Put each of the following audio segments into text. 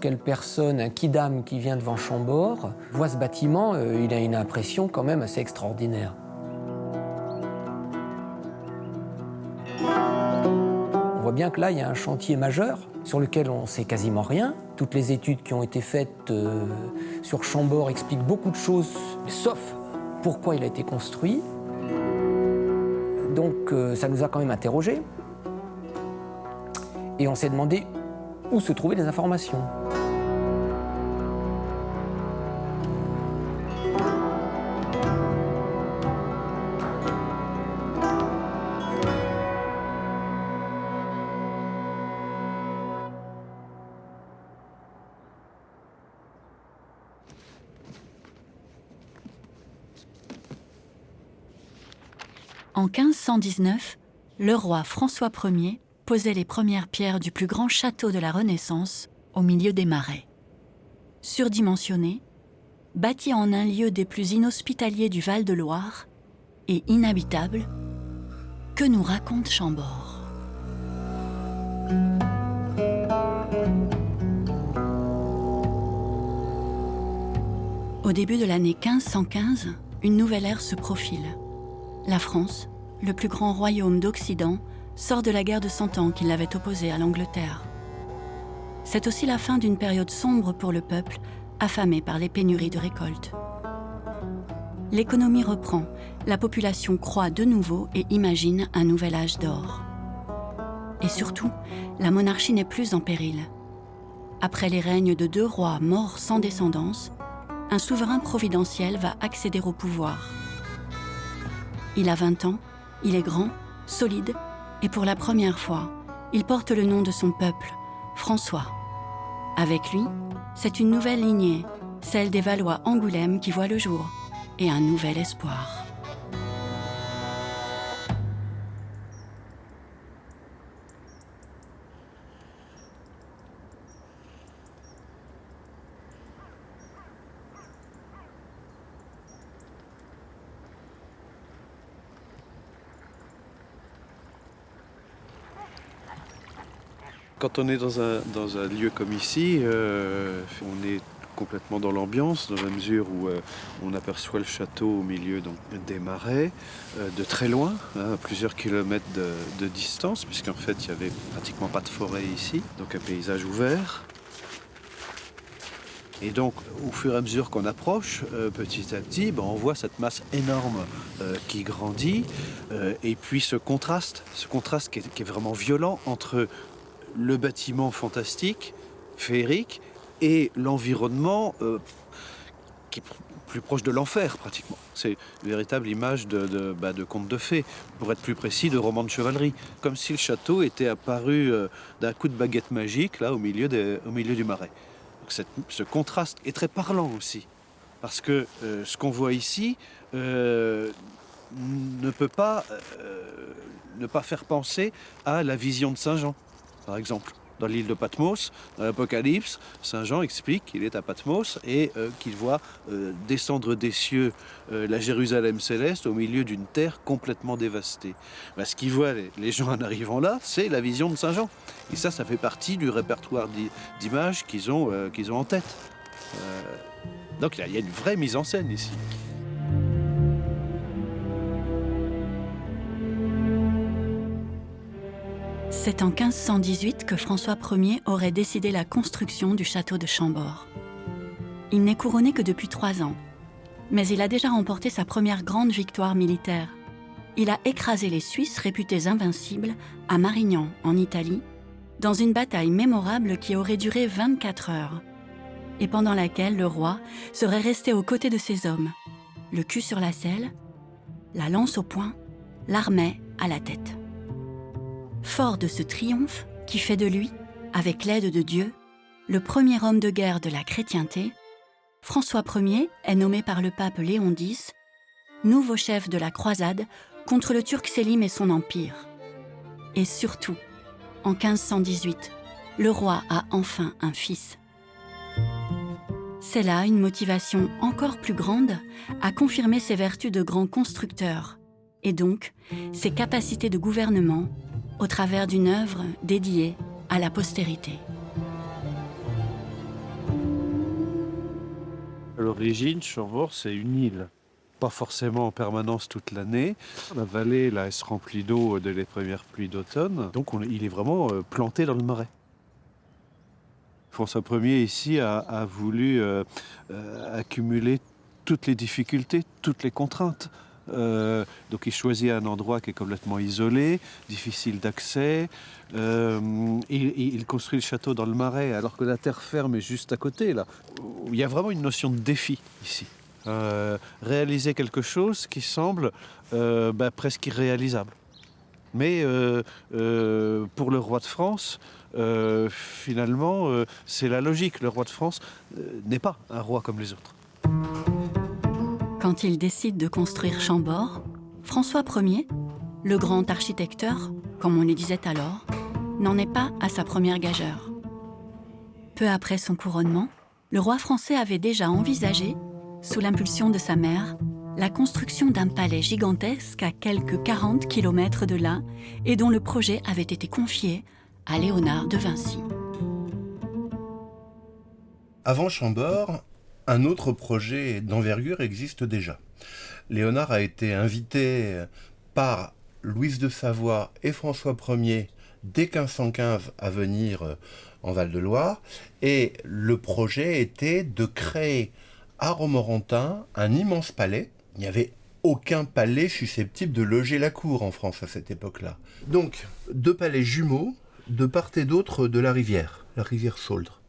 quelle personne, un quidam qui vient devant Chambord, voit ce bâtiment, il a une impression quand même assez extraordinaire. On voit bien que là, il y a un chantier majeur sur lequel on ne sait quasiment rien. Toutes les études qui ont été faites sur Chambord expliquent beaucoup de choses, sauf pourquoi il a été construit. Donc ça nous a quand même interrogés. Et on s'est demandé où se trouvaient les informations. En 1519, le roi François Ier posait les premières pierres du plus grand château de la Renaissance au milieu des marais. Surdimensionné, bâti en un lieu des plus inhospitaliers du Val-de-Loire et inhabitable, que nous raconte Chambord? Au début de l'année 1515, une nouvelle ère se profile. La France, le plus grand royaume d'Occident, sort de la guerre de 100 ans qui l'avait opposé à l'Angleterre. C'est aussi la fin d'une période sombre pour le peuple, affamé par les pénuries de récoltes. L'économie reprend, la population croît de nouveau et imagine un nouvel âge d'or. Et surtout, la monarchie n'est plus en péril. Après les règnes de 2 rois morts sans descendance, un souverain providentiel va accéder au pouvoir. Il a 20 ans, il est grand, solide, et pour la première fois, il porte le nom de son peuple, François. Avec lui, c'est une nouvelle lignée, celle des Valois-Angoulême qui voit le jour, et un nouvel espoir. Quand on est dans un lieu comme ici, on est complètement dans l'ambiance, dans la mesure où on aperçoit le château au milieu donc, des marais, de très loin, à plusieurs kilomètres de distance, puisqu'en fait il n'y avait pratiquement pas de forêt ici, donc un paysage ouvert. Et donc, au fur et à mesure qu'on approche, petit à petit, on voit cette masse énorme qui grandit, et puis ce contraste qui est vraiment violent entre le bâtiment fantastique, féerique, et l'environnement qui est plus proche de l'enfer, pratiquement. C'est une véritable image de conte de fées, pour être plus précis, de roman de chevalerie. Comme si le château était apparu d'un coup de baguette magique, là, au milieu du marais. Donc ce contraste est très parlant aussi, parce que ce qu'on voit ici ne peut pas ne pas faire penser à la vision de Saint Jean. Par exemple, dans l'île de Patmos, dans l'Apocalypse, Saint Jean explique qu'il est à Patmos et qu'il voit descendre des cieux la Jérusalem céleste au milieu d'une terre complètement dévastée. Ce qu'ils voient les gens en arrivant là, c'est la vision de Saint Jean. Et ça fait partie du répertoire d'images qu'ils ont en tête. Donc il y a une vraie mise en scène ici. C'est en 1518 que François Ier aurait décidé la construction du château de Chambord. Il n'est couronné que depuis 3 ans, mais il a déjà remporté sa première grande victoire militaire. Il a écrasé les Suisses réputés invincibles à Marignan, en Italie, dans une bataille mémorable qui aurait duré 24 heures, et pendant laquelle le roi serait resté aux côtés de ses hommes, le cul sur la selle, la lance au poing, l'armée à la tête. Fort de ce triomphe qui fait de lui, avec l'aide de Dieu, le premier homme de guerre de la chrétienté, François Ier est nommé par le pape Léon X nouveau chef de la croisade contre le Turc Sélim et son empire. Et surtout, en 1518, le roi a enfin un fils. C'est là une motivation encore plus grande à confirmer ses vertus de grand constructeur et donc ses capacités de gouvernement au travers d'une œuvre dédiée à la postérité. l'origine, Chambord, c'est une île. Pas forcément en permanence toute l'année. La vallée, là, elle se remplit d'eau dès les premières pluies d'automne. Donc il est vraiment planté dans le marais. François Ier, ici, a voulu accumuler toutes les difficultés, toutes les contraintes. Donc il choisit un endroit qui est complètement isolé, difficile d'accès. Il construit le château dans le marais, alors que la terre ferme est juste à côté. Là. Il y a vraiment une notion de défi ici. Réaliser quelque chose qui semble presque irréalisable. Mais pour le roi de France, finalement, c'est la logique. Le roi de France n'est pas un roi comme les autres. Quand il décide de construire Chambord, François Ier, le grand architecteur, comme on le disait alors, n'en est pas à sa première gageure. Peu après son couronnement, le roi français avait déjà envisagé, sous l'impulsion de sa mère, la construction d'un palais gigantesque à quelques 40 km de là et dont le projet avait été confié à Léonard de Vinci. Avant Chambord, un autre projet d'envergure existe déjà. Léonard a été invité par Louise de Savoie et François Ier dès 1515 à venir en Val-de-Loire, et le projet était de créer à Romorantin un immense palais. Il n'y avait aucun palais susceptible de loger la cour en France à cette époque-là. Donc, 2 palais jumeaux de part et d'autre de la rivière Sauldre.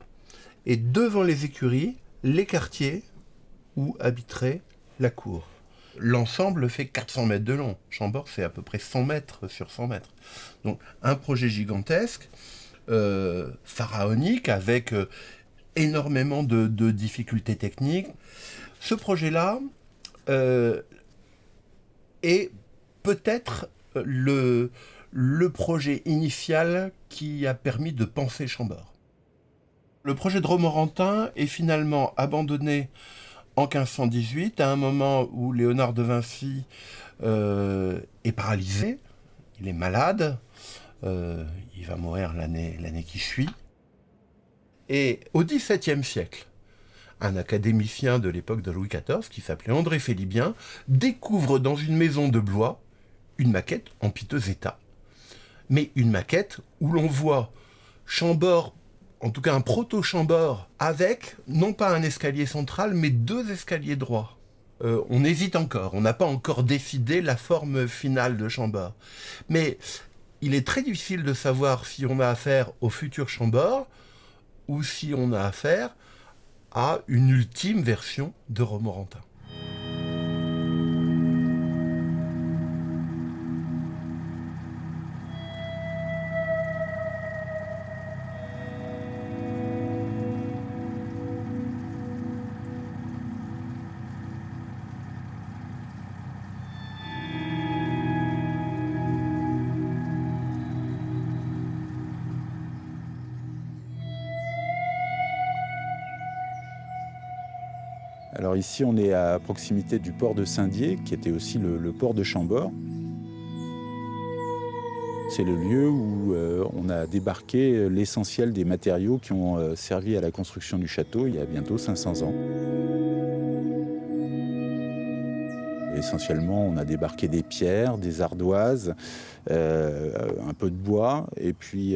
Et devant les écuries, les quartiers où habiterait la cour. L'ensemble fait 400 mètres de long. Chambord, c'est à peu près 100 mètres sur 100 mètres. Donc, un projet gigantesque, pharaonique, avec énormément de difficultés techniques. Ce projet-là est peut-être le projet initial qui a permis de penser Chambord. Le projet de Romorantin est finalement abandonné en 1518, à un moment où Léonard de Vinci est paralysé, il est malade, il va mourir l'année qui suit. Et au XVIIe siècle, un académicien de l'époque de Louis XIV, qui s'appelait André Félibien, découvre dans une maison de Blois une maquette en piteux état. Mais une maquette où l'on voit Chambord, en tout cas un proto-Chambord, avec non pas un escalier central, mais 2 escaliers droits. On hésite encore, on n'a pas encore décidé la forme finale de Chambord. Mais il est très difficile de savoir si on a affaire au futur Chambord ou si on a affaire à une ultime version de Romorantin. Alors ici, on est à proximité du port de Saint-Dié, qui était aussi le port de Chambord. C'est le lieu où on a débarqué l'essentiel des matériaux qui ont servi à la construction du château il y a bientôt 500 ans. Essentiellement, on a débarqué des pierres, des ardoises, un peu de bois, et puis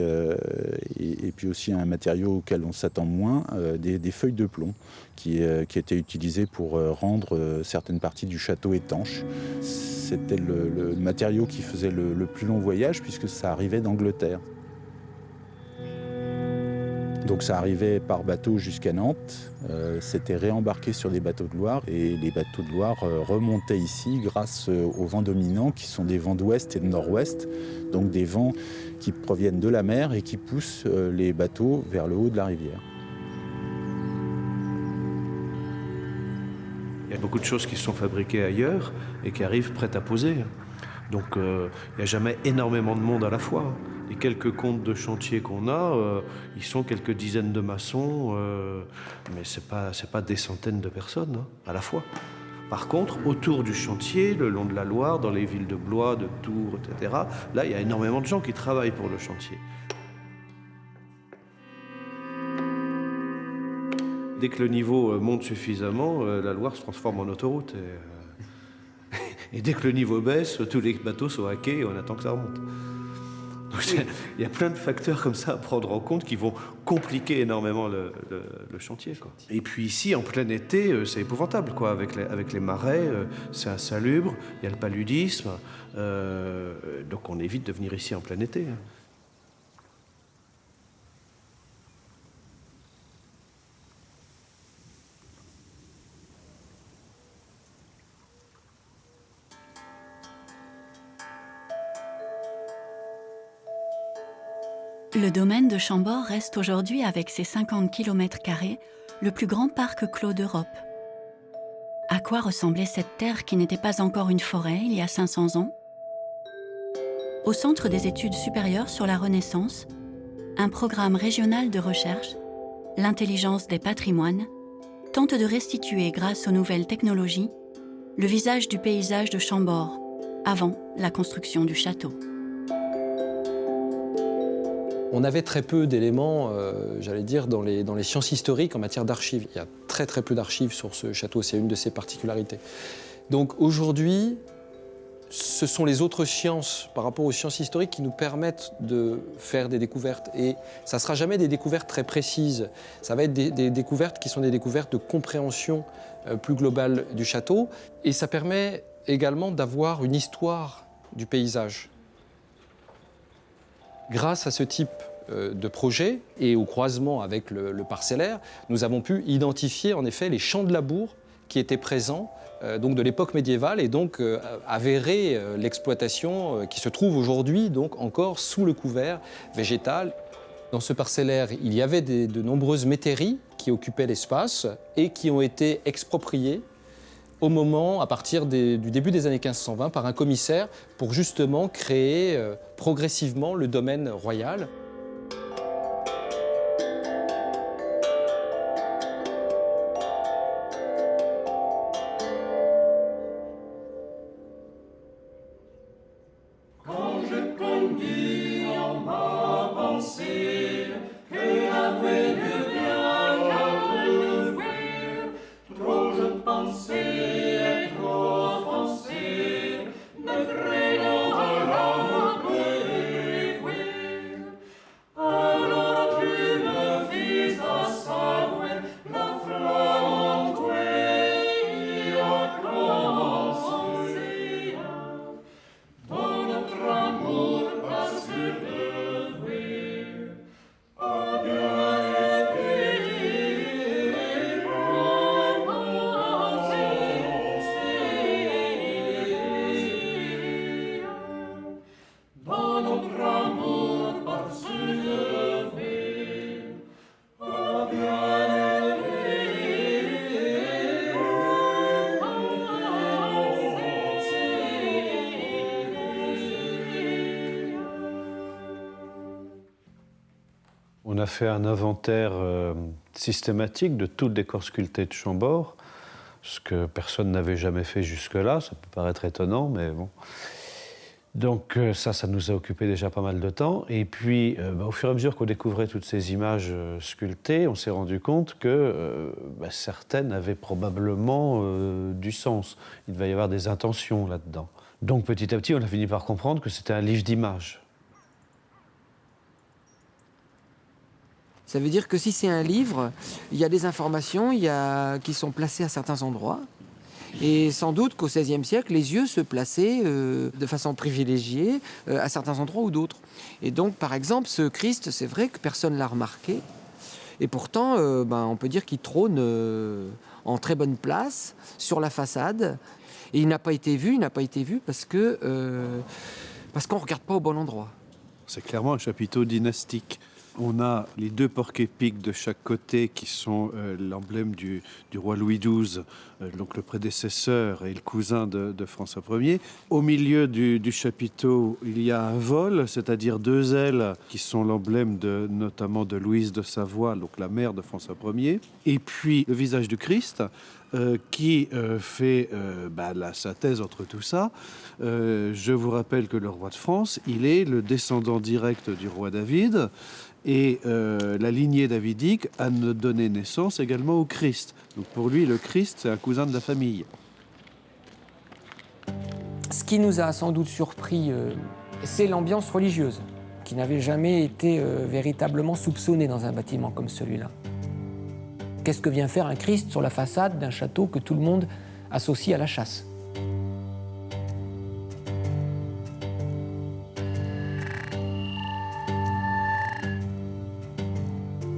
aussi un matériau auquel on s'attend moins, des feuilles de plomb qui étaient utilisées pour rendre certaines parties du château étanches. C'était le matériau qui faisait le plus long voyage, puisque ça arrivait d'Angleterre. Donc ça arrivait par bateau jusqu'à Nantes, c'était réembarqué sur des bateaux de Loire, et les bateaux de Loire remontaient ici grâce aux vents dominants qui sont des vents d'ouest et de nord-ouest, donc des vents qui proviennent de la mer et qui poussent les bateaux vers le haut de la rivière. Il y a beaucoup de choses qui sont fabriquées ailleurs et qui arrivent prêtes à poser. Donc il n'y a jamais énormément de monde à la fois. Les quelques comptes de chantier qu'on a, ils sont quelques dizaines de maçons, mais c'est pas des centaines de personnes à la fois. Par contre, autour du chantier, le long de la Loire, dans les villes de Blois, de Tours, etc., là, il y a énormément de gens qui travaillent pour le chantier. Dès que le niveau monte suffisamment, la Loire se transforme en autoroute. Et dès que le niveau baisse, tous les bateaux sont à quai et on attend que ça remonte. Donc, il y a plein de facteurs comme ça à prendre en compte qui vont compliquer énormément le chantier, quoi. Et puis ici, en plein été, c'est épouvantable, quoi. Avec les marais, c'est insalubre, il y a le paludisme. Donc on évite de venir ici en plein été. Le domaine de Chambord reste aujourd'hui, avec ses 50 km², le plus grand parc clos d'Europe. À quoi ressemblait cette terre qui n'était pas encore une forêt il y a 500 ans? Au Centre des études supérieures sur la Renaissance, un programme régional de recherche, l'intelligence des patrimoines, tente de restituer, grâce aux nouvelles technologies, le visage du paysage de Chambord, avant la construction du château. On avait très peu d'éléments, j'allais dire, dans les sciences historiques en matière d'archives. Il y a très peu d'archives sur ce château, c'est une de ses particularités. Donc aujourd'hui, ce sont les autres sciences, par rapport aux sciences historiques, qui nous permettent de faire des découvertes. Et ça ne sera jamais des découvertes très précises. Ça va être des découvertes qui sont des découvertes de compréhension plus globale du château. Et ça permet également d'avoir une histoire du paysage. Grâce à ce type de projet et au croisement avec le parcellaire, nous avons pu identifier en effet les champs de labour qui étaient présents donc de l'époque médiévale et donc avérer l'exploitation qui se trouve aujourd'hui donc encore sous le couvert végétal. Dans ce parcellaire, il y avait de nombreuses métairies qui occupaient l'espace et qui ont été expropriées au moment, à partir du début des années 1520, par un commissaire pour justement créer progressivement le domaine royal. Quand je conduis en ma pensée, que avouer de bien qu'à trouver, trop je pensais. On a fait un inventaire systématique de tous les décors sculptés de Chambord, ce que personne n'avait jamais fait jusque-là. Ça peut paraître étonnant, mais bon. Donc ça nous a occupé déjà pas mal de temps. Et puis, au fur et à mesure qu'on découvrait toutes ces images sculptées, on s'est rendu compte que certaines avaient probablement du sens. Il devait y avoir des intentions là-dedans. Donc petit à petit, on a fini par comprendre que c'était un livre d'images. Ça veut dire que si c'est un livre, il y a des informations qui sont placées à certains endroits. Et sans doute qu'au XVIe siècle, les yeux se plaçaient de façon privilégiée à certains endroits ou d'autres. Et donc, par exemple, ce Christ, c'est vrai que personne ne l'a remarqué. Et pourtant, on peut dire qu'il trône en très bonne place sur la façade. Et il n'a pas été vu parce qu'on ne regarde pas au bon endroit. C'est clairement un chapiteau dynastique. On a les deux porcs-épics de chaque côté qui sont l'emblème du roi Louis XII, donc le prédécesseur et le cousin de François Ier. Au milieu du chapiteau, il y a un vol, c'est-à-dire deux ailes qui sont l'emblème notamment de Louise de Savoie, donc la mère de François Ier. Et puis le visage du Christ qui fait la synthèse entre tout ça. Je vous rappelle que le roi de France, il est le descendant direct du roi David. Et la lignée davidique a donné naissance également au Christ. Donc pour lui, le Christ, c'est un cousin de la famille. Ce qui nous a sans doute surpris, c'est l'ambiance religieuse, qui n'avait jamais été véritablement soupçonnée dans un bâtiment comme celui-là. Qu'est-ce que vient faire un Christ sur la façade d'un château que tout le monde associe à la chasse ?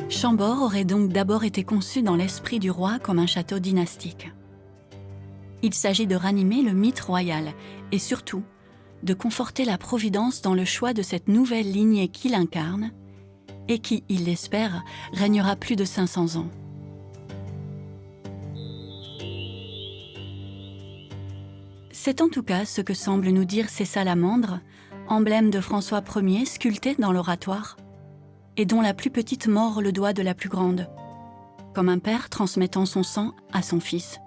Chambord aurait donc d'abord été conçu dans l'esprit du roi comme un château dynastique. Il s'agit de ranimer le mythe royal et surtout de conforter la Providence dans le choix de cette nouvelle lignée qu'il incarne et qui, il l'espère, régnera plus de 500 ans. C'est en tout cas ce que semblent nous dire ces salamandres, emblème de François Ier sculpté dans l'oratoire, et dont la plus petite mord le doigt de la plus grande, comme un père transmettant son sang à son fils,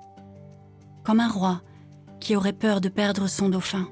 comme un roi qui aurait peur de perdre son dauphin.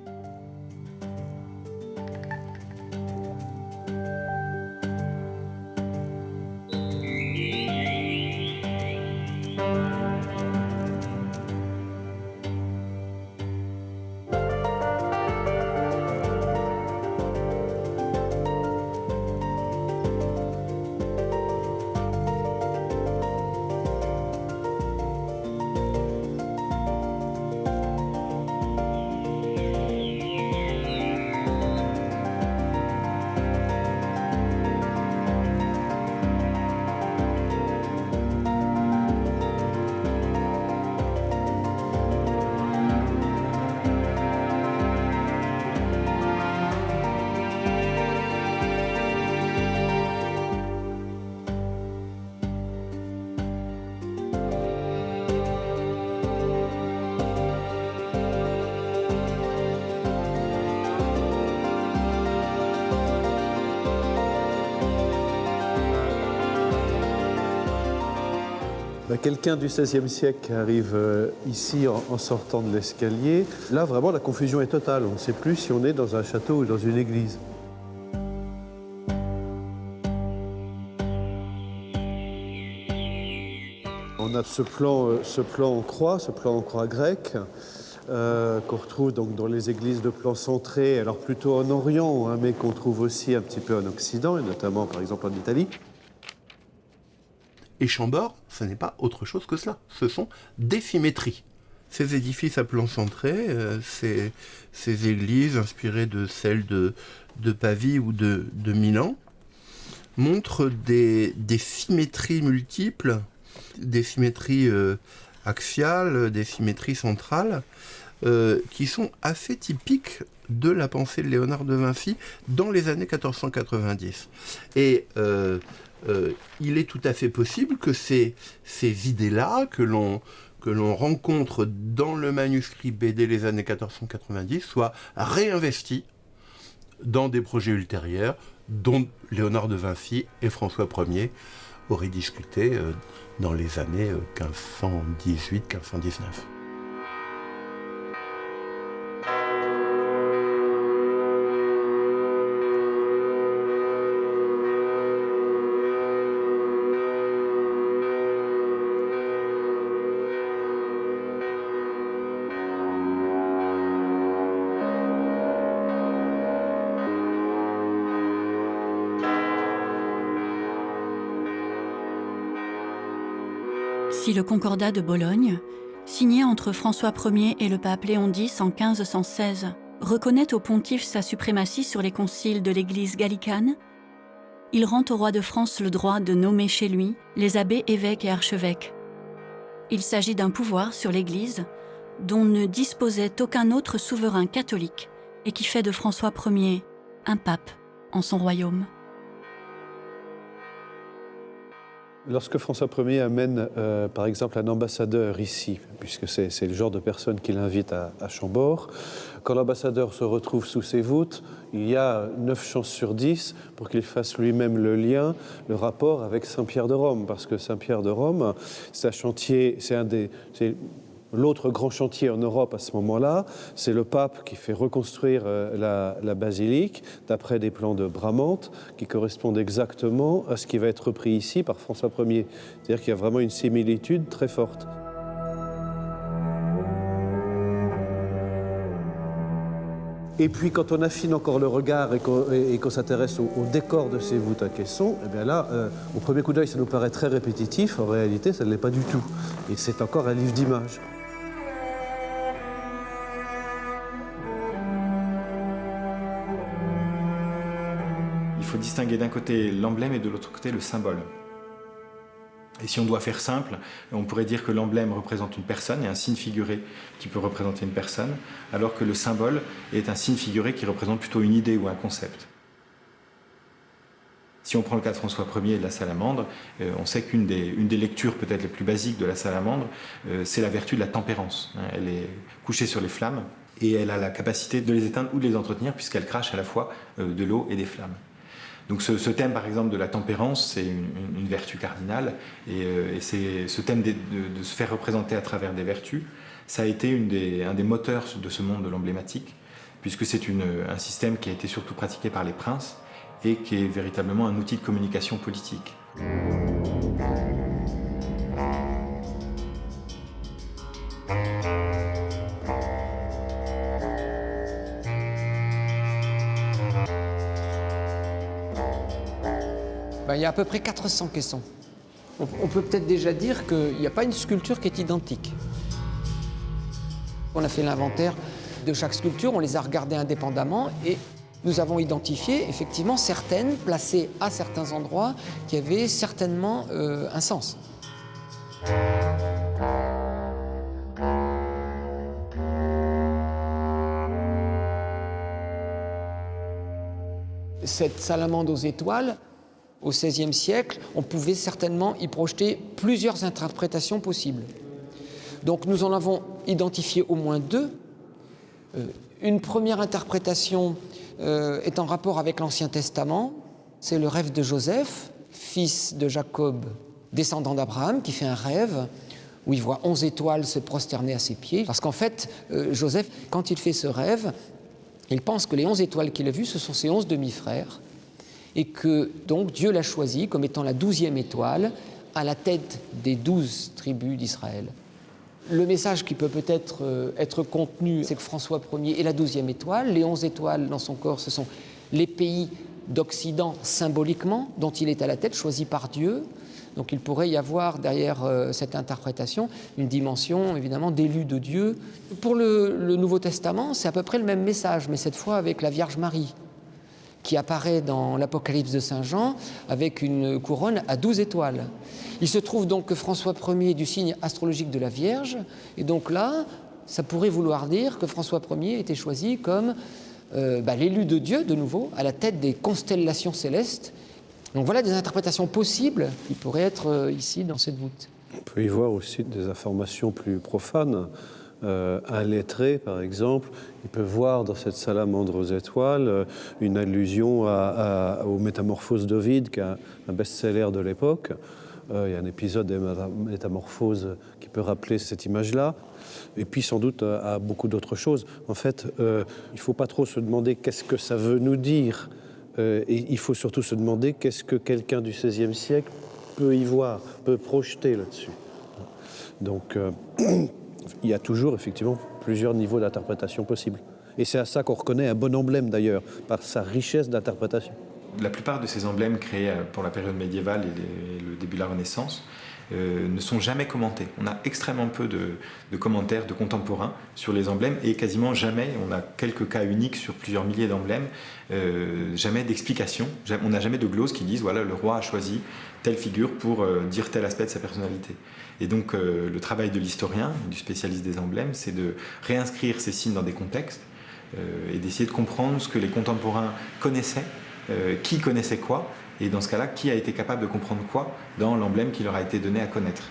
Quelqu'un du XVIe siècle qui arrive ici en sortant de l'escalier, là vraiment la confusion est totale. On ne sait plus si on est dans un château ou dans une église. On a ce plan en croix grecque, qu'on retrouve donc dans les églises de plan centré, alors plutôt en Orient, hein, mais qu'on trouve aussi un petit peu en Occident, et notamment par exemple en Italie. Et Chambord, ce n'est pas autre chose que cela. Ce sont des symétries. Ces édifices à plan centré, ces églises inspirées de celles de Pavie ou de Milan, montrent des symétries multiples, des symétries axiales, des symétries centrales, qui sont assez typiques de la pensée de Léonard de Vinci dans les années 1490. Et il est tout à fait possible que ces idées-là, que l'on rencontre dans le manuscrit BD les années 1490, soient réinvesties dans des projets ultérieurs dont Léonard de Vinci et François Ier auraient discuté dans les années 1518-1519. Si le Concordat de Bologne, signé entre François Ier et le pape Léon X en 1516, reconnaît au pontife sa suprématie sur les conciles de l'Église gallicane, il rend au roi de France le droit de nommer chez lui les abbés, évêques et archevêques. Il s'agit d'un pouvoir sur l'Église dont ne disposait aucun autre souverain catholique et qui fait de François Ier un pape en son royaume. Lorsque François Ier amène, par exemple, un ambassadeur ici, puisque c'est le genre de personne qu'il invite à Chambord, quand l'ambassadeur se retrouve sous ses voûtes, il y a 9 chances sur 10 pour qu'il fasse lui-même le lien, le rapport avec Saint-Pierre de Rome, parce que Saint-Pierre de Rome, c'est un chantier, c'est L'autre grand chantier en Europe à ce moment-là, c'est le pape qui fait reconstruire la basilique d'après des plans de Bramante qui correspondent exactement à ce qui va être repris ici par François Ier. C'est-à-dire qu'il y a vraiment une similitude très forte. Et puis quand on affine encore le regard et qu'on s'intéresse au décor de ces voûtes à caissons, eh bien là, au premier coup d'œil, ça nous paraît très répétitif. En réalité, ça ne l'est pas du tout. Et c'est encore un livre d'images. Il faut distinguer d'un côté l'emblème et de l'autre côté le symbole. Et si on doit faire simple, on pourrait dire que l'emblème représente une personne et un signe figuré qui peut représenter une personne, alors que le symbole est un signe figuré qui représente plutôt une idée ou un concept. Si on prend le cas de François Ier et de la salamandre, on sait qu'une des lectures peut-être les plus basiques de la salamandre, c'est la vertu de la tempérance. Elle est couchée sur les flammes et elle a la capacité de les éteindre ou de les entretenir puisqu'elle crache à la fois de l'eau et des flammes. Donc ce thème, par exemple, de la tempérance, c'est une vertu cardinale, et c'est ce thème de se faire représenter à travers des vertus, ça a été un des moteurs de ce monde de l'emblématique, puisque c'est un système qui a été surtout pratiqué par les princes, et qui est véritablement un outil de communication politique. Il y a à peu près 400 caissons. On peut peut-être déjà dire qu'il n'y a pas une sculpture qui est identique. On a fait l'inventaire de chaque sculpture, on les a regardées indépendamment et nous avons identifié effectivement certaines placées à certains endroits qui avaient certainement un sens. Cette salamandre aux étoiles, au XVIe siècle, on pouvait certainement y projeter plusieurs interprétations possibles. Donc nous en avons identifié au moins deux. Une première interprétation est en rapport avec l'Ancien Testament. C'est le rêve de Joseph, fils de Jacob, descendant d'Abraham, qui fait un rêve où il voit 11 étoiles se prosterner à ses pieds. Parce qu'en fait, Joseph, quand il fait ce rêve, il pense que les 11 étoiles qu'il a vues, ce sont ses 11 demi-frères, et que donc Dieu l'a choisi comme étant la 12e étoile à la tête des 12 tribus d'Israël. Le message qui peut peut-être être contenu, c'est que François Ier est la 12e étoile. Les 11 étoiles dans son corps, ce sont les pays d'Occident symboliquement, dont il est à la tête, choisis par Dieu. Donc il pourrait y avoir derrière cette interprétation une dimension évidemment d'élu de Dieu. Pour le Nouveau Testament, c'est à peu près le même message, mais cette fois avec la Vierge Marie, qui apparaît dans l'Apocalypse de Saint Jean avec une couronne à 12 étoiles. Il se trouve donc que François Ier est du signe astrologique de la Vierge, et donc là, ça pourrait vouloir dire que François Ier était choisi comme l'élu de Dieu, de nouveau, à la tête des constellations célestes. Donc voilà des interprétations possibles qui pourraient être ici dans cette voûte. On peut y voir aussi des informations plus profanes. Un lettré, par exemple, il peut voir dans cette salamandre aux étoiles une allusion aux Métamorphoses d'Ovide, qui est un best-seller de l'époque. Il y a un épisode des Métamorphoses qui peut rappeler cette image-là. Et puis sans doute à beaucoup d'autres choses. En fait, il ne faut pas trop se demander qu'est-ce que ça veut nous dire. Et il faut surtout se demander qu'est-ce que quelqu'un du XVIe siècle peut y voir, peut projeter là-dessus. Donc il y a toujours effectivement plusieurs niveaux d'interprétation possibles. Et c'est à ça qu'on reconnaît un bon emblème d'ailleurs, par sa richesse d'interprétation. La plupart de ces emblèmes créés pour la période médiévale et le début de la Renaissance ne sont jamais commentés. On a extrêmement peu de commentaires de contemporains sur les emblèmes et quasiment jamais, on a quelques cas uniques sur plusieurs milliers d'emblèmes, jamais d'explications. On n'a jamais de glose qui disent voilà, le roi a choisi telle figure pour dire tel aspect de sa personnalité. Et donc le travail de l'historien, du spécialiste des emblèmes, c'est de réinscrire ces signes dans des contextes et d'essayer de comprendre ce que les contemporains connaissaient, qui connaissait quoi, et dans ce cas-là, qui a été capable de comprendre quoi dans l'emblème qui leur a été donné à connaître.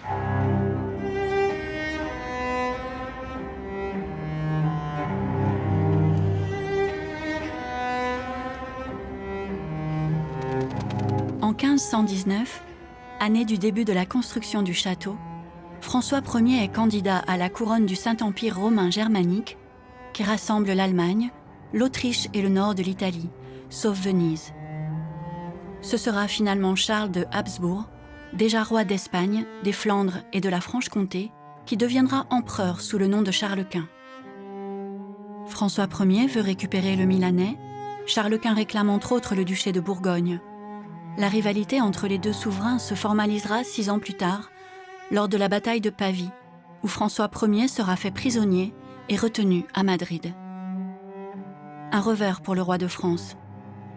En 1519, année du début de la construction du château, François Ier est candidat à la couronne du Saint-Empire romain germanique qui rassemble l'Allemagne, l'Autriche et le nord de l'Italie, sauf Venise. Ce sera finalement Charles de Habsbourg, déjà roi d'Espagne, des Flandres et de la Franche-Comté, qui deviendra empereur sous le nom de Charles Quint. François Ier veut récupérer le Milanais, Charles Quint réclame entre autres le duché de Bourgogne. La rivalité entre les deux souverains se formalisera 6 ans plus tard, lors de la bataille de Pavie, où François Ier sera fait prisonnier et retenu à Madrid. Un revers pour le roi de France,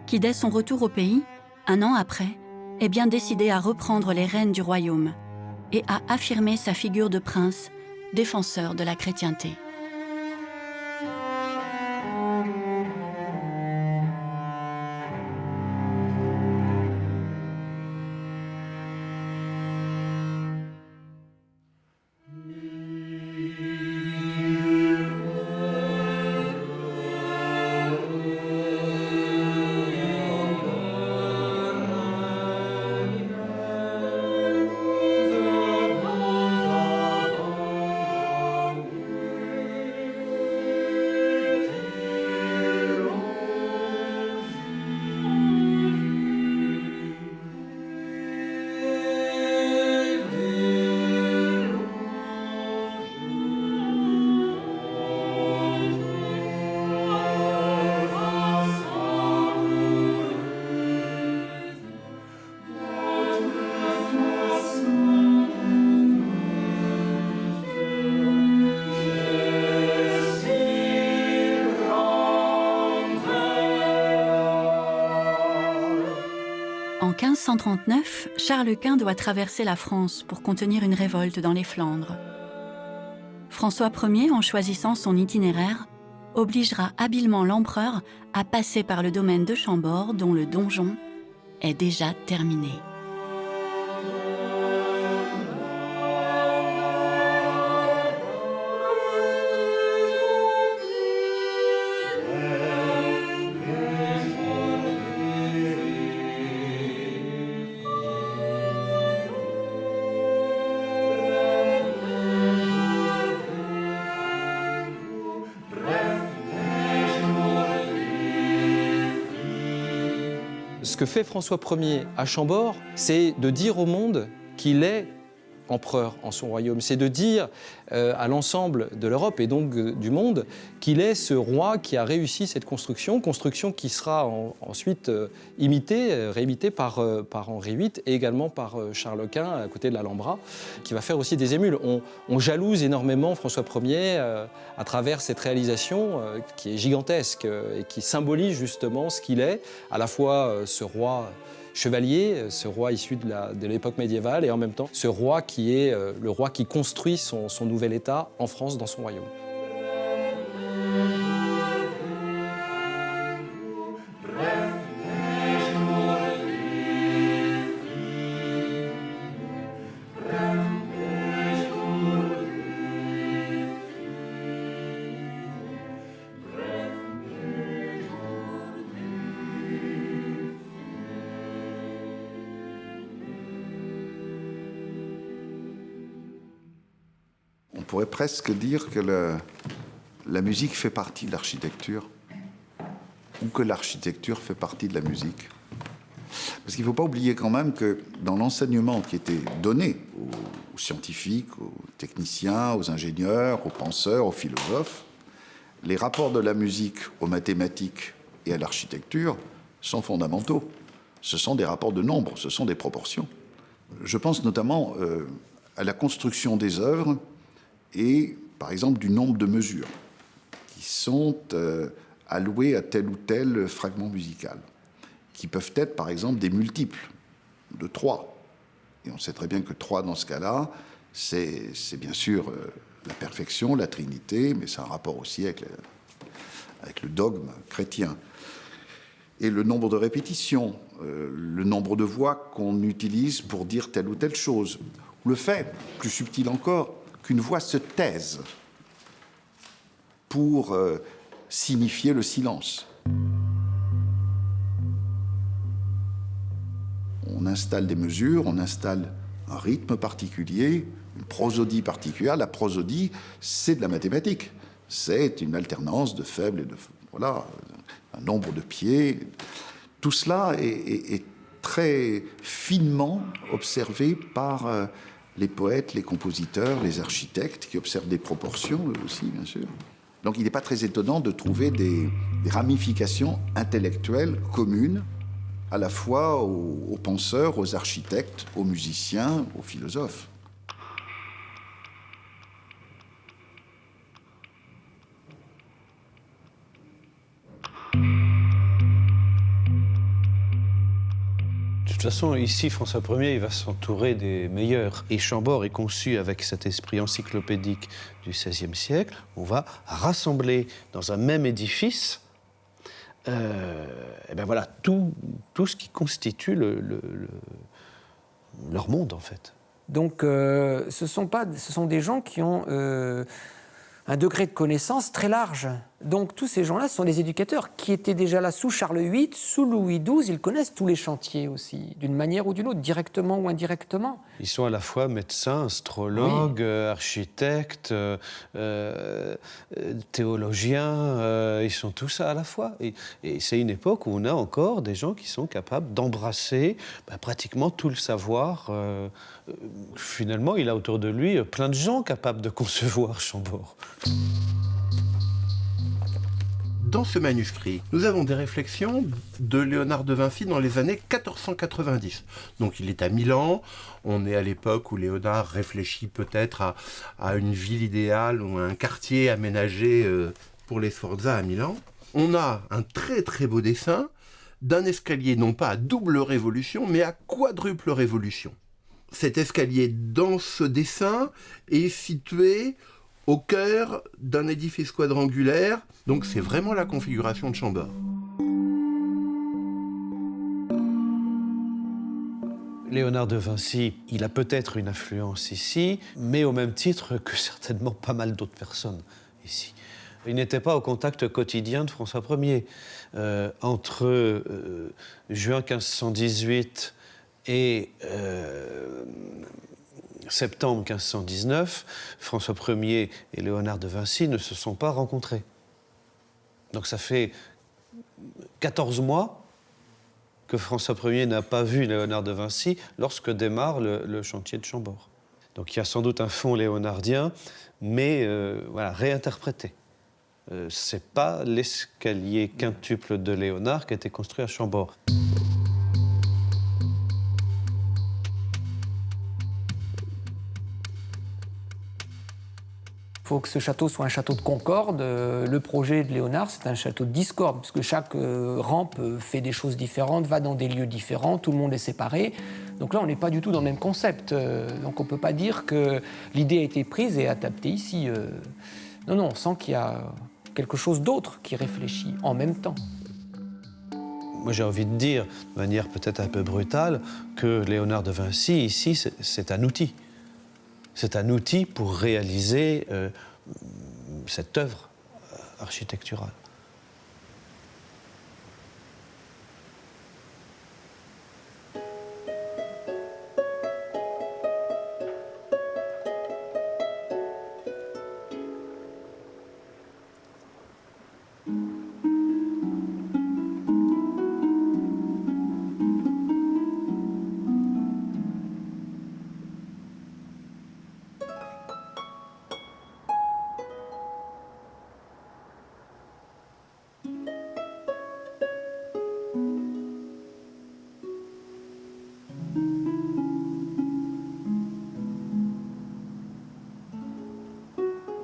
qui dès son retour au pays, 1 an après, est bien décidé à reprendre les rênes du royaume et à affirmer sa figure de prince, défenseur de la chrétienté. En 1539, Charles Quint doit traverser la France pour contenir une révolte dans les Flandres. François Ier, en choisissant son itinéraire, obligera habilement l'empereur à passer par le domaine de Chambord, dont le donjon est déjà terminé. Ce que fait François Ier à Chambord, c'est de dire au monde qu'il est empereur en son royaume. C'est de dire à l'ensemble de l'Europe et donc du monde qu'il est ce roi qui a réussi cette construction qui sera ensuite réimitée par Henri VIII et également par Charles Quint à côté de l'Alhambra, qui va faire aussi des émules. On jalouse énormément François Ier à travers cette réalisation qui est gigantesque et qui symbolise justement ce qu'il est, à la fois ce roi chevalier, ce roi issu de l'époque médiévale, et en même temps ce roi qui est le roi qui construit son nouvel État en France, dans son royaume. On pourrait presque dire que la musique fait partie de l'architecture, ou que l'architecture fait partie de la musique. Parce qu'il ne faut pas oublier quand même que dans l'enseignement qui était donné aux scientifiques, aux techniciens, aux ingénieurs, aux penseurs, aux philosophes, les rapports de la musique aux mathématiques et à l'architecture sont fondamentaux. Ce sont des rapports de nombres, ce sont des proportions. Je pense notamment à la construction des œuvres et, par exemple, du nombre de mesures qui sont allouées à tel ou tel fragment musical, qui peuvent être, par exemple, des multiples de 3. Et on sait très bien que 3, dans ce cas-là, c'est bien sûr la perfection, la Trinité, mais c'est un rapport aussi avec le dogme chrétien. Et le nombre de répétitions, le nombre de voix qu'on utilise pour dire telle ou telle chose, ou le fait, plus subtil encore, qu'une voix se taise pour signifier le silence. On installe des mesures, on installe un rythme particulier, une prosodie particulière. La prosodie, c'est de la mathématique. C'est une alternance de faibles et de... Voilà, un nombre de pieds. Tout cela est très finement observé par les poètes, les compositeurs, les architectes, qui observent des proportions, eux aussi, bien sûr. Donc il n'est pas très étonnant de trouver des ramifications intellectuelles communes, à la fois aux penseurs, aux architectes, aux musiciens, aux philosophes. De toute façon, ici, François Ier, il va s'entourer des meilleurs. Et Chambord est conçu avec cet esprit encyclopédique du XVIe siècle. On va rassembler dans un même édifice et ben voilà, tout ce qui constitue leur monde, en fait. Donc, ce sont des gens qui ont un degré de connaissance très large. Donc, tous ces gens-là sont des éducateurs qui étaient déjà là sous Charles VIII, sous Louis XII. Ils connaissent tous les chantiers aussi, d'une manière ou d'une autre, directement ou indirectement. Ils sont à la fois médecins, astrologues, architectes, théologiens, ils sont tous ça à la fois. Et c'est une époque où on a encore des gens qui sont capables d'embrasser pratiquement tout le savoir. Finalement, il a autour de lui plein de gens capables de concevoir Chambord. Dans ce manuscrit, nous avons des réflexions de Léonard de Vinci dans les années 1490. Donc il est à Milan, on est à l'époque où Léonard réfléchit peut-être à une ville idéale ou à un quartier aménagé pour les Sforza à Milan. On a un très très beau dessin d'un escalier non pas à double révolution, mais à quadruple révolution. Cet escalier dans ce dessin est situé au cœur d'un édifice quadrangulaire, donc c'est vraiment la configuration de Chambord. Léonard de Vinci, il a peut-être une influence ici, mais au même titre que certainement pas mal d'autres personnes ici. Il n'était pas au contact quotidien de François Ier. Entre juin 1518 et septembre 1519, François Ier et Léonard de Vinci ne se sont pas rencontrés. Donc ça fait 14 mois que François Ier n'a pas vu Léonard de Vinci lorsque démarre le chantier de Chambord. Donc il y a sans doute un fond léonardien, mais voilà, réinterprété. C'est pas l'escalier quintuple de Léonard qui a été construit à Chambord. Il faut que ce château soit un château de concorde. Le projet de Léonard, c'est un château de discorde, puisque chaque rampe fait des choses différentes, va dans des lieux différents, tout le monde est séparé. Donc là, on n'est pas du tout dans le même concept. Donc on ne peut pas dire que l'idée a été prise et adaptée ici. Non, on sent qu'il y a quelque chose d'autre qui réfléchit en même temps. Moi, j'ai envie de dire, de manière peut-être un peu brutale, que Léonard de Vinci, ici, c'est un outil. C'est un outil pour réaliser cette œuvre architecturale.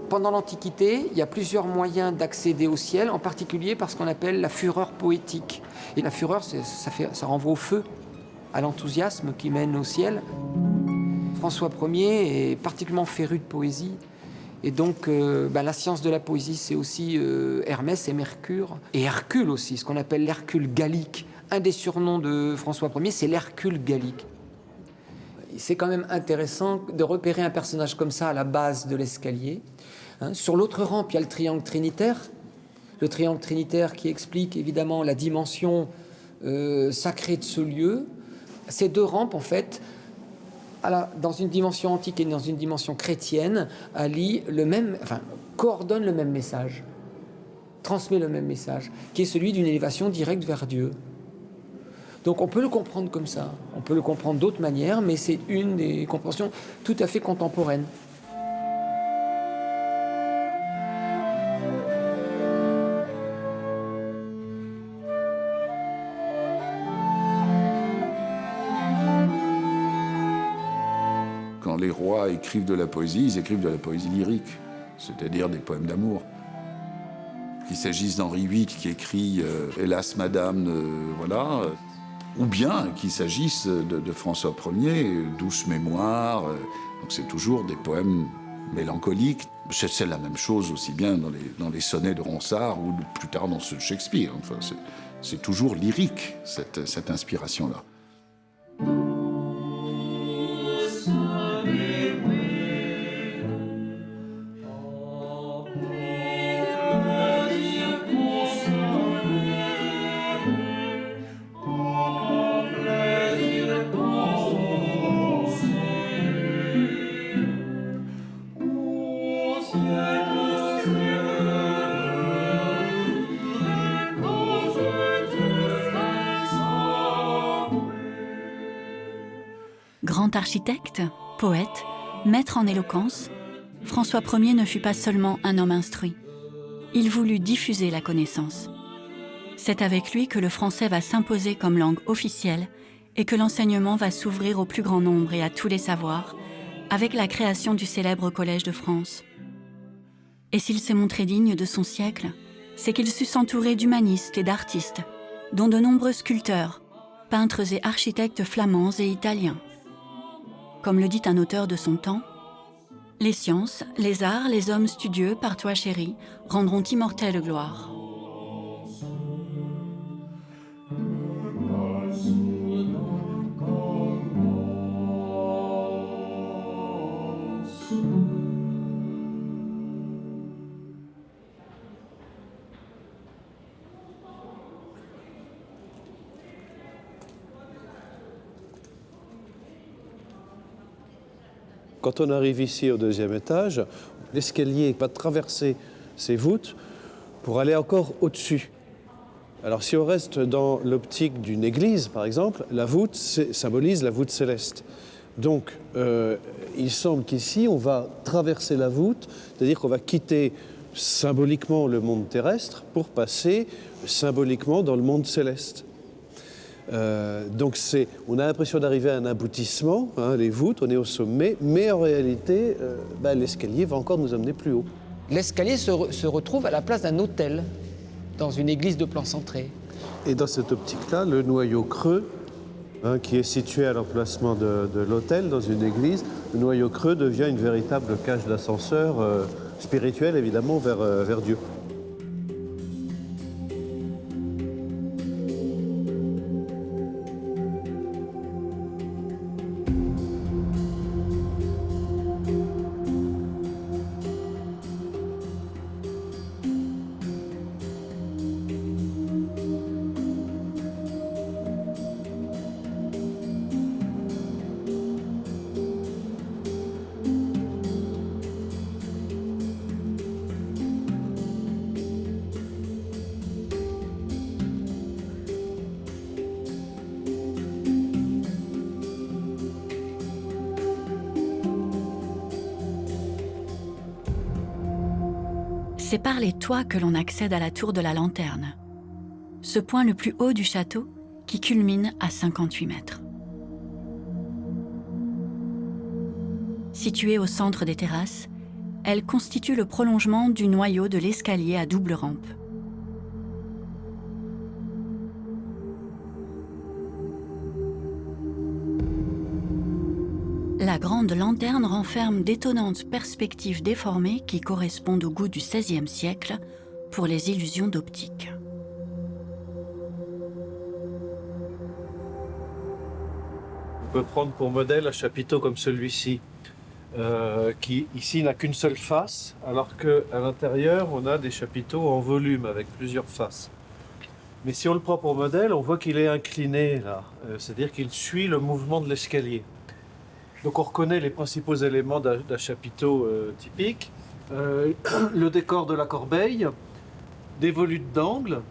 Pendant l'Antiquité, il y a plusieurs moyens d'accéder au ciel, en particulier par ce qu'on appelle la fureur poétique. Et la fureur, ça renvoie au feu, à l'enthousiasme qui mène au ciel. François Ier est particulièrement féru de poésie. Et donc, la science de la poésie, c'est aussi Hermès et Mercure. Et Hercule aussi, ce qu'on appelle l'Hercule gallique. Un des surnoms de François Ier, c'est l'Hercule gallique. C'est quand même intéressant de repérer un personnage comme ça à la base de l'escalier. Sur l'autre rampe, il y a le triangle trinitaire. Le triangle trinitaire qui explique évidemment la dimension sacrée de ce lieu. Ces deux rampes, en fait, dans une dimension antique et dans une dimension chrétienne, allie coordonne le même message, transmet le même message, qui est celui d'une élévation directe vers Dieu. Donc on peut le comprendre comme ça, on peut le comprendre d'autres manières, mais c'est une des compréhensions tout à fait contemporaines. Quand les rois écrivent de la poésie, ils écrivent de la poésie lyrique, c'est-à-dire des poèmes d'amour. Qu'il s'agisse d'Henri VIII qui écrit « Hélas, madame », voilà, ou bien qu'il s'agisse de François Ier, « Douce mémoire », donc c'est toujours des poèmes mélancoliques. C'est la même chose aussi bien dans les sonnets de Ronsard ou plus tard dans ceux de Shakespeare. Enfin, c'est toujours lyrique, cette inspiration-là. Grand architecte, poète, maître en éloquence, François Ier ne fut pas seulement un homme instruit. Il voulut diffuser la connaissance. C'est avec lui que le français va s'imposer comme langue officielle et que l'enseignement va s'ouvrir au plus grand nombre et à tous les savoirs, avec la création du célèbre Collège de France. Et s'il s'est montré digne de son siècle, c'est qu'il sut s'entourer d'humanistes et d'artistes, dont de nombreux sculpteurs, peintres et architectes flamands et italiens. Comme le dit un auteur de son temps, « Les sciences, les arts, les hommes studieux, par toi chéris, rendront immortelle gloire. » Quand on arrive ici au deuxième étage, l'escalier va traverser ces voûtes pour aller encore au-dessus. Alors si on reste dans l'optique d'une église, par exemple, la voûte symbolise la voûte céleste. Donc il semble qu'ici, on va traverser la voûte, c'est-à-dire qu'on va quitter symboliquement le monde terrestre pour passer symboliquement dans le monde céleste. Donc on a l'impression d'arriver à un aboutissement, hein, les voûtes, on est au sommet, mais en réalité, l'escalier va encore nous emmener plus haut. L'escalier se retrouve à la place d'un autel, dans une église de plan cintré. Et dans cette optique-là, le noyau creux, hein, qui est situé à l'emplacement de l'autel dans une église, le noyau creux devient une véritable cage d'ascenseur spirituelle, évidemment, vers Dieu. C'est par les toits que l'on accède à la tour de la Lanterne, ce point le plus haut du château qui culmine à 58 mètres. Située au centre des terrasses, elle constitue le prolongement du noyau de l'escalier à double rampe. La grande lanterne renferme d'étonnantes perspectives déformées qui correspondent au goût du XVIe siècle pour les illusions d'optique. On peut prendre pour modèle un chapiteau comme celui-ci, qui ici n'a qu'une seule face, alors qu'à l'intérieur, on a des chapiteaux en volume avec plusieurs faces. Mais si on le prend pour modèle, on voit qu'il est incliné là, c'est-à-dire qu'il suit le mouvement de l'escalier. Donc on reconnaît les principaux éléments d'un chapiteau typique. Le décor de la corbeille, des volutes d'angle,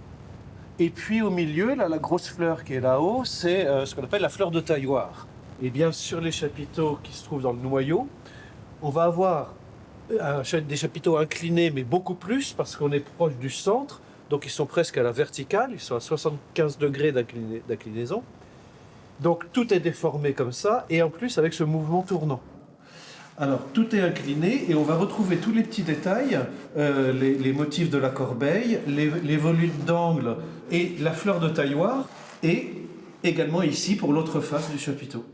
et puis au milieu, là, la grosse fleur qui est là-haut, c'est ce qu'on appelle la fleur de tailloir. Et bien sur les chapiteaux qui se trouvent dans le noyau, on va avoir des chapiteaux inclinés, mais beaucoup plus, parce qu'on est proche du centre, donc ils sont presque à la verticale, ils sont à 75 degrés d'inclinaison. Donc tout est déformé comme ça, et en plus avec ce mouvement tournant. Alors tout est incliné, et on va retrouver tous les petits détails, les motifs de la corbeille, les volutes d'angle et la fleur de tailloir, et également ici pour l'autre face du chapiteau.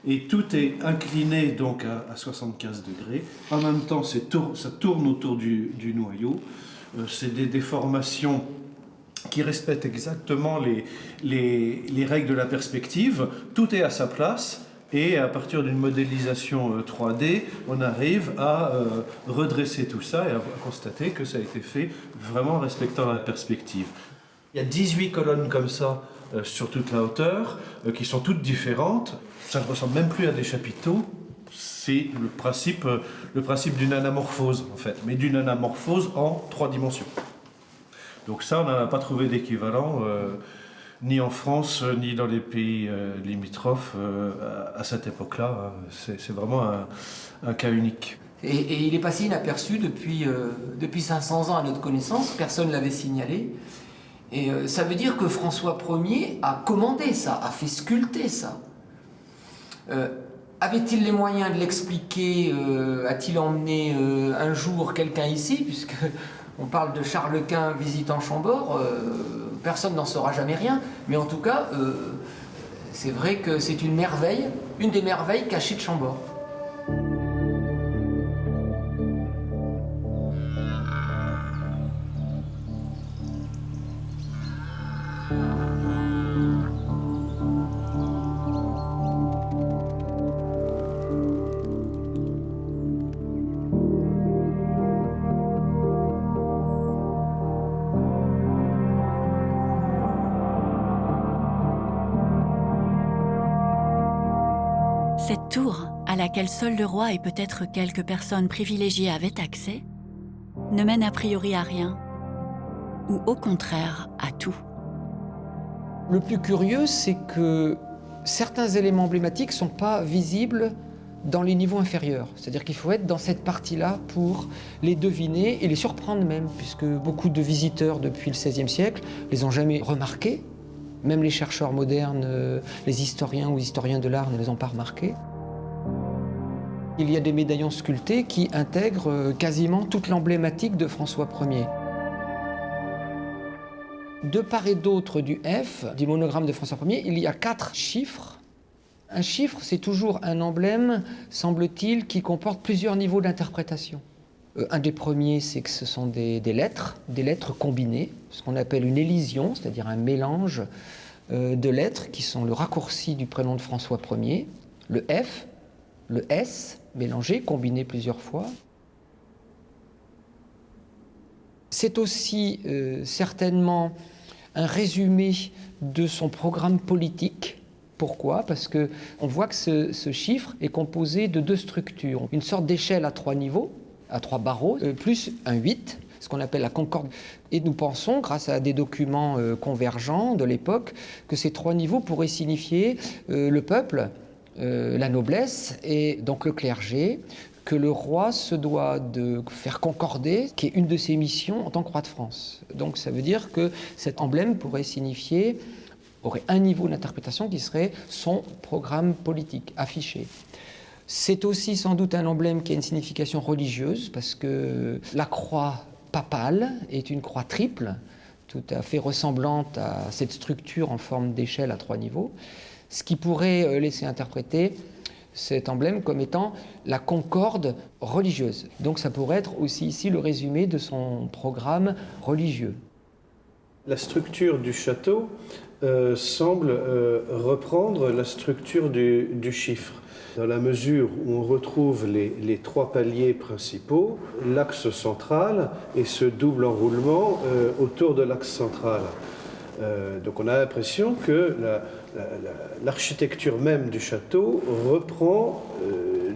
Et tout est incliné donc à 75 degrés. En même temps, ça tourne autour du noyau. C'est des déformations qui respectent exactement les règles de la perspective. Tout est à sa place. Et à partir d'une modélisation 3D, on arrive à redresser tout ça et à constater que ça a été fait vraiment en respectant la perspective. Il y a 18 colonnes comme ça sur toute la hauteur, qui sont toutes différentes. Ça ne ressemble même plus à des chapiteaux. C'est le principe d'une anamorphose, en fait, mais d'une anamorphose en 3 dimensions. Donc ça, on n'en a pas trouvé d'équivalent, ni en France, ni dans les pays limitrophes à cette époque-là. C'est vraiment un cas unique. Et il est passé inaperçu depuis 500 ans à notre connaissance, personne ne l'avait signalé. Et ça veut dire que François Ier a commandé ça, a fait sculpter ça. Avait-il les moyens de l'expliquer? A-t-il emmené un jour quelqu'un ici? Puisque on parle de Charles Quint visitant Chambord, personne n'en saura jamais rien. Mais en tout cas, c'est vrai que c'est une merveille, une des merveilles cachées de Chambord. Cette tour, à laquelle seul le roi et peut-être quelques personnes privilégiées avaient accès, ne mène a priori à rien, ou au contraire à tout. Le plus curieux, c'est que certains éléments emblématiques ne sont pas visibles dans les niveaux inférieurs. C'est-à-dire qu'il faut être dans cette partie-là pour les deviner et les surprendre même, puisque beaucoup de visiteurs depuis le XVIe siècle les ont jamais remarqués. Même les chercheurs modernes, les historiens ou historiens de l'art ne les ont pas remarqués. Il y a des médaillons sculptés qui intègrent quasiment toute l'emblématique de François Ier. De part et d'autre du F, du monogramme de François Ier, il y a 4 chiffres. Un chiffre, c'est toujours un emblème, semble-t-il, qui comporte plusieurs niveaux d'interprétation. Un des premiers, c'est que ce sont des lettres combinées, ce qu'on appelle une élision, c'est-à-dire un mélange de lettres qui sont le raccourci du prénom de François Ier, le F, le S, mélangés, combinés plusieurs fois. C'est aussi certainement un résumé de son programme politique. Pourquoi? Parce qu'on voit que ce chiffre est composé de 2 structures. Une sorte d'échelle à 3 niveaux, à 3 barreaux, plus un 8, ce qu'on appelle la concorde. Et nous pensons, grâce à des documents convergents de l'époque, que ces 3 niveaux pourraient signifier le peuple, la noblesse et donc le clergé, que le roi se doit de faire concorder, qui est une de ses missions en tant que roi de France. Donc ça veut dire que cet emblème pourrait signifier, aurait un niveau d'interprétation qui serait son programme politique affiché. C'est aussi sans doute un emblème qui a une signification religieuse, parce que la croix papale est une croix triple, tout à fait ressemblante à cette structure en forme d'échelle à 3 niveaux, ce qui pourrait laisser interpréter cet emblème comme étant la concorde religieuse. Donc ça pourrait être aussi ici le résumé de son programme religieux. La structure du château semble reprendre la structure du chiffre, dans la mesure où on retrouve les 3 paliers principaux, l'axe central et ce double enroulement autour de l'axe central. Donc on a l'impression que l'architecture même du château reprend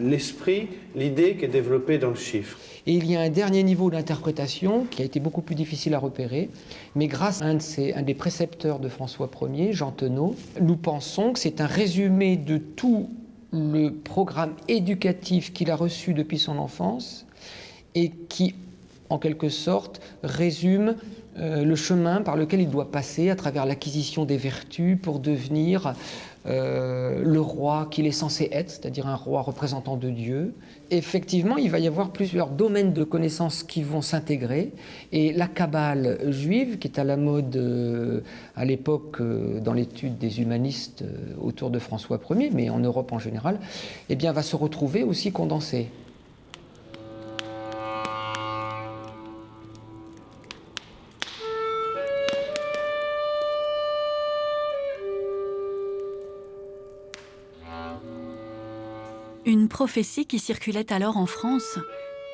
l'esprit, l'idée qui est développée dans le chiffre. Et il y a un dernier niveau d'interprétation qui a été beaucoup plus difficile à repérer, mais grâce à un des précepteurs de François Ier, Jean Tenault, nous pensons que c'est un résumé de tout le programme éducatif qu'il a reçu depuis son enfance et qui, en quelque sorte, résume le chemin par lequel il doit passer à travers l'acquisition des vertus pour devenir le roi qu'il est censé être, c'est-à-dire un roi représentant de Dieu. Effectivement, il va y avoir plusieurs domaines de connaissances qui vont s'intégrer, et la Kabbale juive, qui est à la mode à l'époque dans l'étude des humanistes autour de François Ier, mais en Europe en général, eh bien, va se retrouver aussi condensée. Une prophétie qui circulait alors en France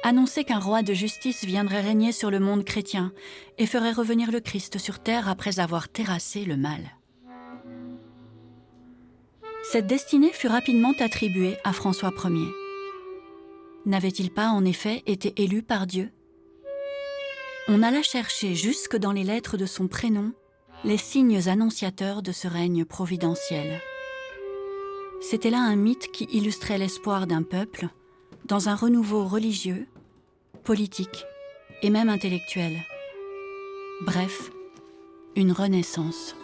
annonçait qu'un roi de justice viendrait régner sur le monde chrétien et ferait revenir le Christ sur terre après avoir terrassé le mal. Cette destinée fut rapidement attribuée à François Ier. N'avait-il pas en effet été élu par Dieu? On alla chercher jusque dans les lettres de son prénom les signes annonciateurs de ce règne providentiel. C'était là un mythe qui illustrait l'espoir d'un peuple dans un renouveau religieux, politique et même intellectuel. Bref, une renaissance.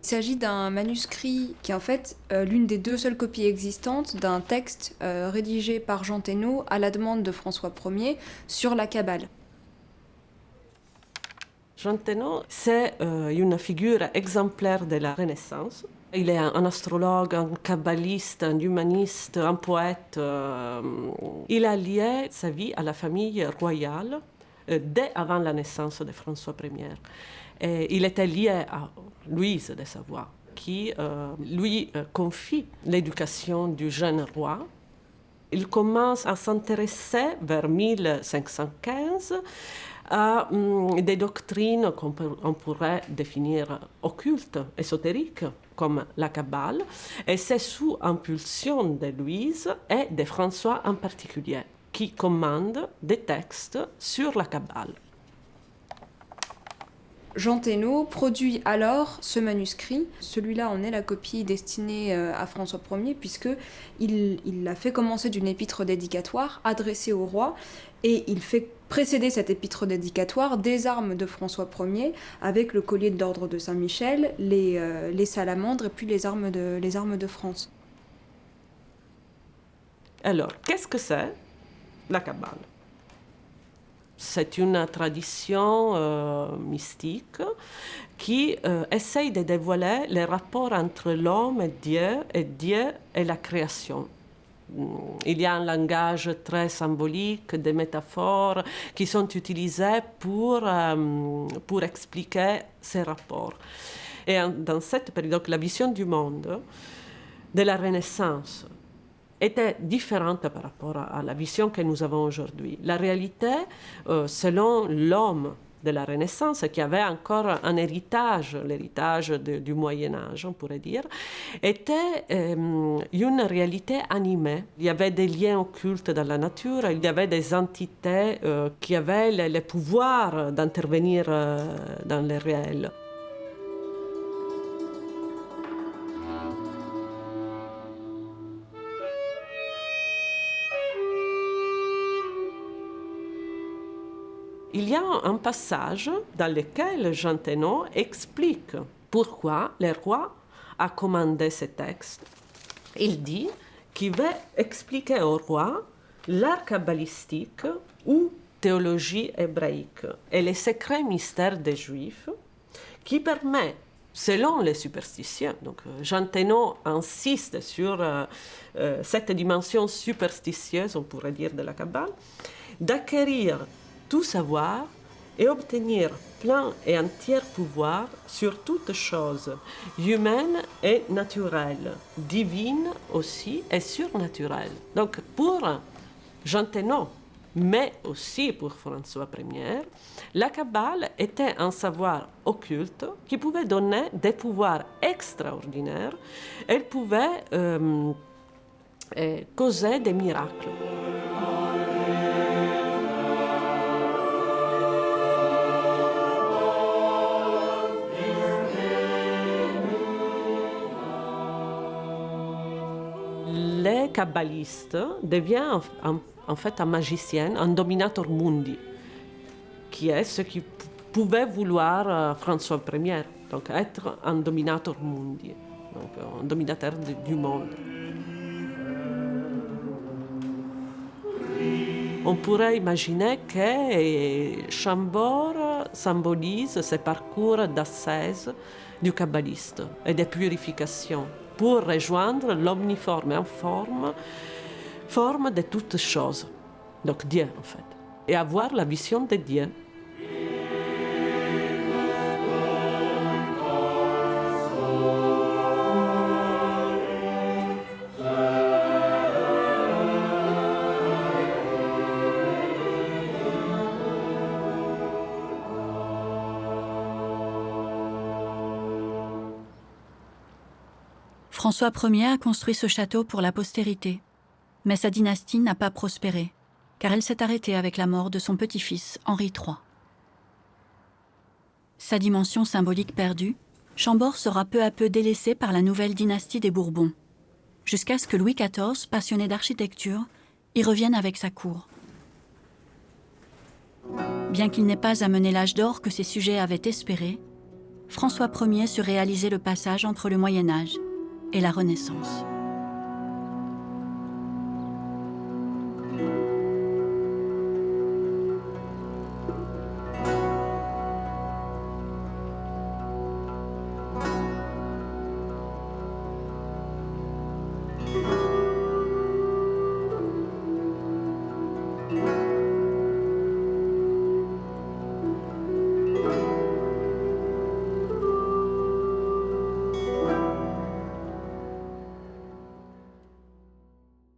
Il s'agit d'un manuscrit qui est en fait l'une des deux seules copies existantes d'un texte rédigé par Jean Tenault à la demande de François Ier sur la Kabbale. Jean Tenault, c'est une figure exemplaire de la Renaissance. Il est un astrologue, un kabbaliste, un humaniste, un poète. Il a lié sa vie à la famille royale dès avant la naissance de François Ier. Et il était lié à Louise de Savoie, qui lui confie l'éducation du jeune roi. Il commence à s'intéresser vers 1515 à des doctrines qu'on pourrait définir occultes, ésotériques, comme la Kabbale, et c'est sous impulsion de Louise et de François en particulier, qui commandent des textes sur la Kabbale. Jean Tenault produit alors ce manuscrit. Celui-là en est la copie destinée à François Ier, puisqu'il l'a fait commencer d'une épître dédicatoire adressée au roi, et il fait précéder cette épître dédicatoire des armes de François Ier, avec le collier de l'ordre de Saint-Michel, les salamandres et puis les armes de France. Alors, qu'est-ce que c'est la Kabbale? C'est une tradition mystique qui essaye de dévoiler les rapports entre l'homme et Dieu et la création. Il y a un langage très symbolique, des métaphores qui sont utilisées pour expliquer ces rapports. Et dans cette période, donc, la vision du monde de la Renaissance était différente par rapport à la vision que nous avons aujourd'hui. La réalité, selon l'homme de la Renaissance, qui avait encore un héritage, l'héritage du Moyen-Âge, on pourrait dire, était une réalité animée. Il y avait des liens occultes dans la nature, il y avait des entités qui avaient le pouvoir d'intervenir dans le réel. Il y a un passage dans lequel Jean Tenault explique pourquoi le roi a commandé ce texte. Il dit qu'il veut expliquer au roi l'art kabbalistique ou théologie hébraïque et les secrets mystères des Juifs qui permet, selon les superstitions, donc Jean Tenault insiste sur cette dimension superstitieuse, on pourrait dire, de la Kabbale, d'acquérir tout savoir et obtenir plein et entier pouvoir sur toute chose, humaine et naturelle, divine aussi et surnaturelle. Donc pour Jean Tenault, mais aussi pour François Ier, la Kabbale était un savoir occulte qui pouvait donner des pouvoirs extraordinaires. Elle pouvait causer des miracles. Les kabbalistes deviennent en fait un magicien, un dominator mundi, qui est ce qui pouvait vouloir François Ier, donc être un dominator mundi, donc un dominateur du monde. On pourrait imaginer que Chambord symbolise ce parcours d'ascèse du kabbaliste et de purification pour rejoindre l'omniforme informe, forme de toutes choses, donc Dieu en fait, et avoir la vision de Dieu. François Ier a construit ce château pour la postérité, mais sa dynastie n'a pas prospéré, car elle s'est arrêtée avec la mort de son petit-fils Henri III. Sa dimension symbolique perdue, Chambord sera peu à peu délaissé par la nouvelle dynastie des Bourbons, jusqu'à ce que Louis XIV, passionné d'architecture, y revienne avec sa cour. Bien qu'il n'ait pas amené l'âge d'or que ses sujets avaient espéré, François Ier sut réaliser le passage entre le Moyen Âge et la Renaissance.